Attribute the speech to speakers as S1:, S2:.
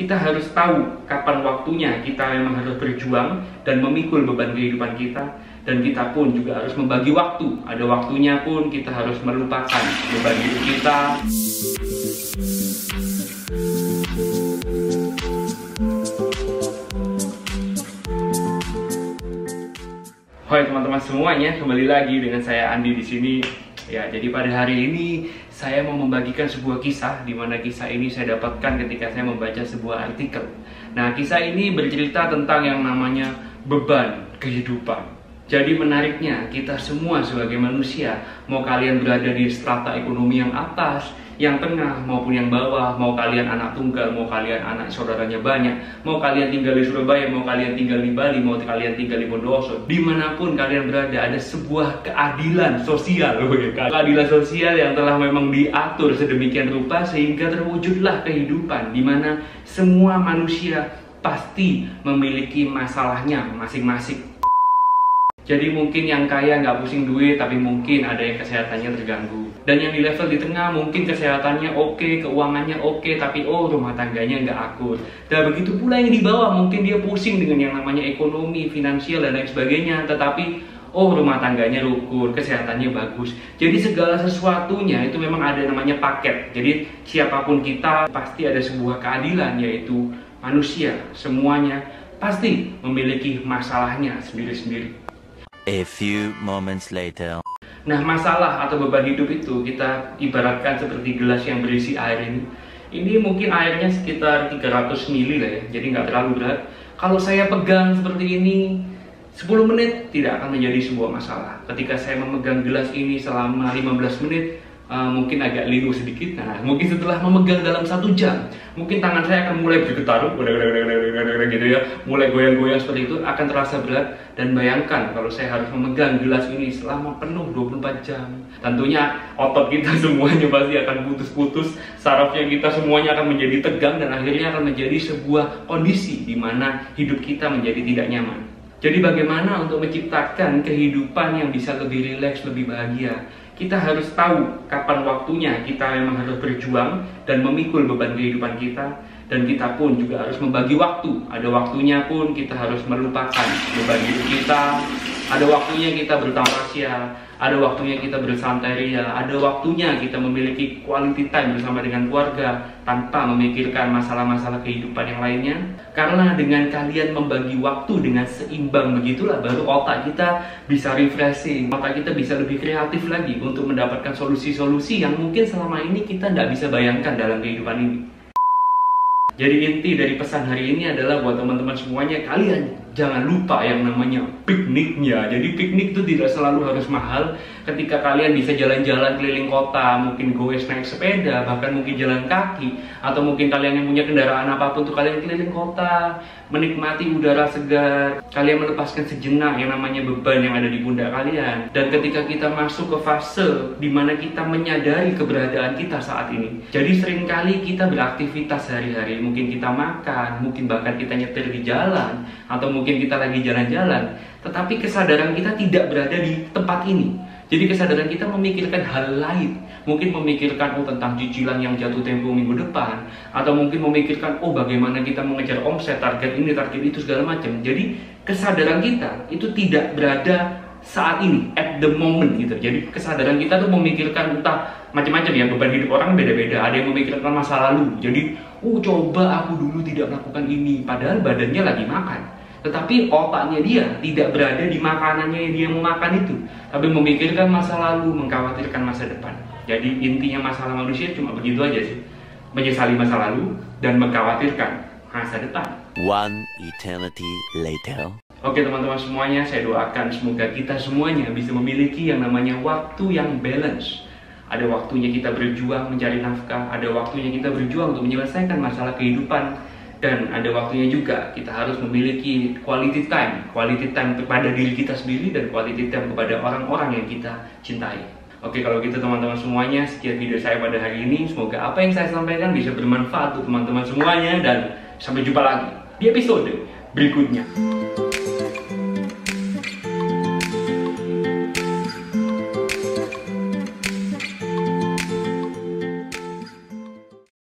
S1: kita harus tahu kapan waktunya kita memang harus berjuang dan memikul beban kehidupan kita. Dan kita pun juga harus membagi waktu. Ada waktunya pun kita harus melupakan beban hidup kita. Hai teman-teman semuanya, kembali lagi dengan saya Andi di sini. Ya, jadi pada hari ini saya mau membagikan sebuah kisah, di mana kisah ini saya dapatkan ketika saya membaca sebuah artikel. Nah, kisah ini bercerita tentang yang namanya beban kehidupan. Jadi menariknya, kita semua sebagai manusia, mau kalian berada di strata ekonomi yang atas, yang tengah, maupun yang bawah, mau kalian anak tunggal, mau kalian anak saudaranya banyak, mau kalian tinggal di Surabaya, mau kalian tinggal di Bali, mau kalian tinggal di Bondowoso, dimanapun kalian berada, ada sebuah keadilan sosial. Keadilan sosial yang telah memang diatur sedemikian rupa sehingga terwujudlah kehidupan, di mana semua manusia pasti memiliki masalahnya masing-masing. Jadi mungkin yang kaya nggak pusing duit, tapi mungkin ada yang kesehatannya terganggu. Dan yang di level di tengah mungkin kesehatannya oke, keuangannya oke, tapi rumah tangganya nggak akur. Dan begitu pula yang di bawah, mungkin dia pusing dengan yang namanya ekonomi, finansial, dan lain sebagainya. Tetapi rumah tangganya rukun, kesehatannya bagus. Jadi segala sesuatunya itu memang ada namanya paket. Jadi siapapun kita pasti ada sebuah keadilan, yaitu manusia semuanya pasti memiliki masalahnya sendiri-sendiri.
S2: A few moments later.
S1: Nah, masalah atau beban hidup itu kita ibaratkan seperti gelas yang berisi air ini. Ini mungkin airnya sekitar 300 ml lah ya, jadi nggak terlalu berat. Kalau saya pegang seperti ini 10 menit tidak akan menjadi sebuah masalah. Ketika saya memegang gelas ini selama 15 menit, mungkin agak linu sedikit. Nah, mungkin setelah memegang dalam 1 jam, mungkin tangan saya akan mulai bergetar, gitu ya, mulai goyang-goyang seperti itu, akan terasa berat. Dan bayangkan kalau saya harus memegang gelas ini selama penuh 24 jam. Tentunya otot kita semuanya pasti akan putus-putus, sarafnya kita semuanya akan menjadi tegang, dan akhirnya akan menjadi sebuah kondisi di mana hidup kita menjadi tidak nyaman. Jadi bagaimana untuk menciptakan kehidupan yang bisa lebih rileks, lebih bahagia? Kita harus tahu kapan waktunya kita memang harus berjuang dan memikul beban kehidupan kita. Dan kita pun juga harus membagi waktu. Ada waktunya pun kita harus melupakan beban hidup kita. Ada waktunya kita bertamasya, ada waktunya kita bersantai ria, ada waktunya kita memiliki quality time bersama dengan keluarga tanpa memikirkan masalah-masalah kehidupan yang lainnya. Karena dengan kalian membagi waktu dengan seimbang, begitulah baru otak kita bisa refreshing, otak kita bisa lebih kreatif lagi untuk mendapatkan solusi-solusi yang mungkin selama ini kita tidak bisa bayangkan dalam kehidupan ini. Jadi inti dari pesan hari ini adalah buat teman-teman semuanya, kalian jangan lupa yang namanya pikniknya. Jadi piknik itu tidak selalu harus mahal. Ketika kalian bisa jalan-jalan keliling kota, mungkin goes naik sepeda, bahkan mungkin jalan kaki, atau mungkin kalian yang punya kendaraan apapun tuh kalian keliling kota, menikmati udara segar, kalian melepaskan sejenak yang namanya beban yang ada di pundak kalian. Dan ketika kita masuk ke fase di mana kita menyadari keberadaan kita saat ini, jadi seringkali kita beraktivitas sehari-hari, mungkin kita makan, mungkin bahkan kita nyetir di jalan, atau mungkin kita lagi jalan-jalan, tetapi kesadaran kita tidak berada di tempat ini. Jadi kesadaran kita memikirkan hal lain, mungkin memikirkan tentang cicilan yang jatuh tempo minggu depan, atau mungkin memikirkan bagaimana kita mengejar omset, target ini, target itu, segala macam. Jadi kesadaran kita itu tidak berada saat ini, at the moment gitu. Jadi kesadaran kita tuh memikirkan entah macam-macam ya, beban hidup orang beda-beda. Ada yang memikirkan masa lalu. Jadi, coba aku dulu tidak melakukan ini, padahal badannya lagi makan. Tetapi otaknya dia tidak berada di makanannya yang dia mau makan itu, tapi memikirkan masa lalu, mengkhawatirkan masa depan. Jadi intinya masalah manusia cuma begitu aja sih, menyesali masa lalu dan mengkhawatirkan masa depan.
S2: One eternity later.
S1: Oke teman-teman semuanya, saya doakan semoga kita semuanya bisa memiliki yang namanya waktu yang balance. Ada waktunya kita berjuang mencari nafkah, ada waktunya kita berjuang untuk menyelesaikan masalah kehidupan, dan ada waktunya juga kita harus memiliki quality time kepada diri kita sendiri dan quality time kepada orang-orang yang kita cintai. Oke, kalau gitu teman-teman semuanya, sekian video saya pada hari ini. Semoga apa yang saya sampaikan bisa bermanfaat untuk teman-teman semuanya, dan sampai jumpa lagi di episode berikutnya.